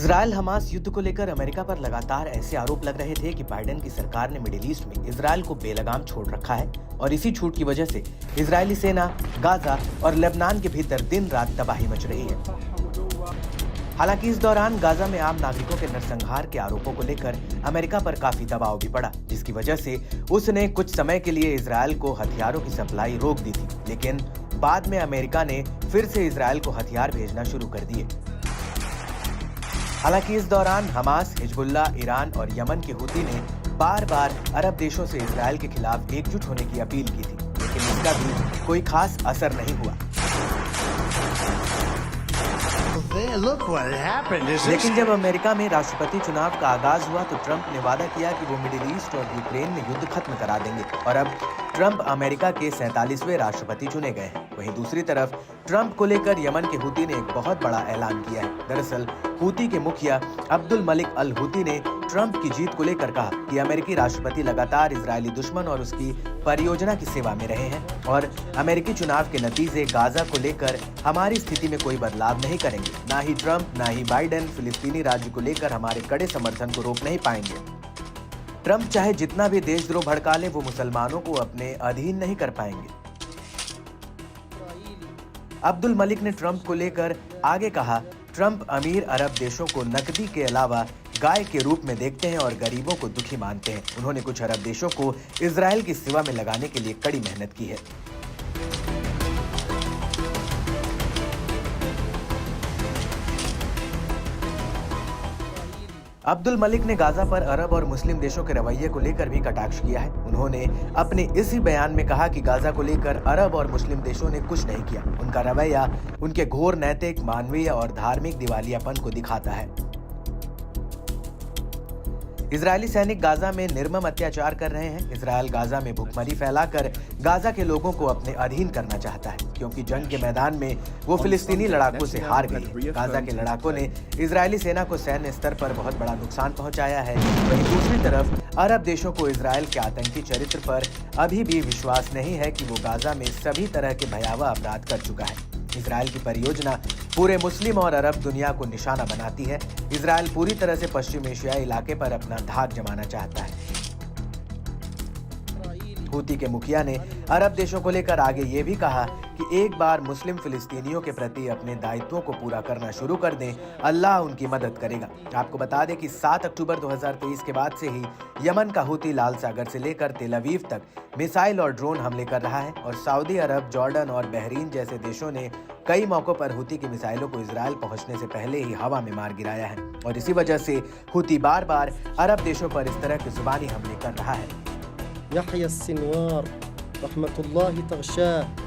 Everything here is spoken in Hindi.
इजरायल हमास युद्ध को लेकर अमेरिका पर लगातार ऐसे आरोप लग रहे थे कि बाइडेन की सरकार ने मिडिल ईस्ट में इजरायल को बेलगाम छोड़ रखा है और इसी छूट की वजह से इजरायली सेना गाजा और लेबनान के भीतर दिन रात तबाही मच रही है। हालांकि इस दौरान गाजा में आम नागरिकों के नरसंहार के आरोपों को लेकर अमेरिका पर काफी दबाव भी पड़ा, जिसकी वजह से उसने कुछ समय के लिए इजरायल को हथियारों की सप्लाई रोक दी थी। लेकिन बाद में अमेरिका ने फिर से इजरायल को हथियार भेजना शुरू कर दिए। हालांकि इस दौरान हमास, हिजबुल्ला, ईरान और यमन के हूती ने बार बार अरब देशों से इजरायल के खिलाफ एकजुट होने की अपील की थी, लेकिन इसका भी कोई खास असर नहीं हुआ। लेकिन जब अमेरिका में राष्ट्रपति चुनाव का आगाज हुआ तो ट्रंप ने वादा किया कि वो मिडिल ईस्ट और यूक्रेन में युद्ध खत्म करा देंगे और अब ट्रंप अमेरिका के 47वें राष्ट्रपति चुने गए हैं। वहीं दूसरी तरफ ट्रंप को लेकर यमन के हूती ने एक बहुत बड़ा ऐलान किया है। दरअसल हूती के मुखिया अब्दुल मलिक अल हूती ने ट्रंप की जीत को लेकर कहा कि अमेरिकी राष्ट्रपति लगातार इजरायली दुश्मन और उसकी परियोजना की सेवा में रहे हैं और अमेरिकी चुनाव के नतीजे गाजा को लेकर हमारी स्थिति में कोई बदलाव नहीं करेंगे। ना ही ट्रंप ना ही बाइडेन फिलिस्तीनी राज्य को लेकर हमारे कड़े समर्थन को रोक नहीं पाएंगे। ट्रंप चाहे जितना भी देशद्रोह भड़का ले, वो मुसलमानों को अपने अधीन नहीं कर पाएंगे। अब्दुल मलिक ने ट्रंप को लेकर आगे कहा, ट्रंप अमीर अरब देशों को नकदी के अलावा गाय के रूप में देखते हैं और गरीबों को दुखी मानते हैं। उन्होंने कुछ अरब देशों को इजरायल की सेवा में लगाने के लिए कड़ी मेहनत की है। अब्दुल मलिक ने गाजा पर अरब और मुस्लिम देशों के रवैये को लेकर भी कटाक्ष किया है। उन्होंने अपने इसी बयान में कहा कि गाजा को लेकर अरब और मुस्लिम देशों ने कुछ नहीं किया। उनका रवैया उनके घोर नैतिक, मानवीय और धार्मिक दिवालियापन को दिखाता है। इजरायली सैनिक गाजा में निर्मम अत्याचार कर रहे हैं। इजरायल गाजा में भूखमरी फैलाकर गाजा के लोगों को अपने अधीन करना चाहता है, क्योंकि जंग के मैदान में वो फिलिस्तीनी लड़ाकों से हार गई है। गाजा के लड़ाकों ने इजरायली सेना को सैन्य स्तर पर बहुत बड़ा नुकसान पहुंचाया है। वहीं दूसरी तरफ अरब देशों को इजरायल के आतंकी चरित्र पर अभी भी विश्वास नहीं है कि वो गाजा में सभी तरह के भयावह अपराध कर चुका है। इजरायल की परियोजना पूरे मुस्लिम और अरब दुनिया को निशाना बनाती है। इजरायल पूरी तरह से पश्चिम एशियाई इलाके पर अपना धाक जमाना चाहता है। हूती के मुखिया ने अरब देशों को लेकर आगे ये भी कहा कि एक बार मुस्लिम फिलिस्तीनियों के प्रति अपने दायित्वों को पूरा करना शुरू कर दें, अल्लाह उनकी मदद करेगा। आपको बता दें कि 7 अक्टूबर 2023 के बाद से ही यमन का हूती लाल सागर से लेकर तेल अवीव तक मिसाइल और ड्रोन हमले कर रहा है और सऊदी अरब, जॉर्डन और बहरीन जैसे देशों ने कई मौकों पर हूती की मिसाइलों को इजरायल पहुंचने से पहले ही हवा में मार गिराया है और इसी वजह से हूती बार बार अरब देशों पर इस तरह के जुबानी हमले कर रहा है। यहया सिनवार रहमतुल्लाहि तग़शाह।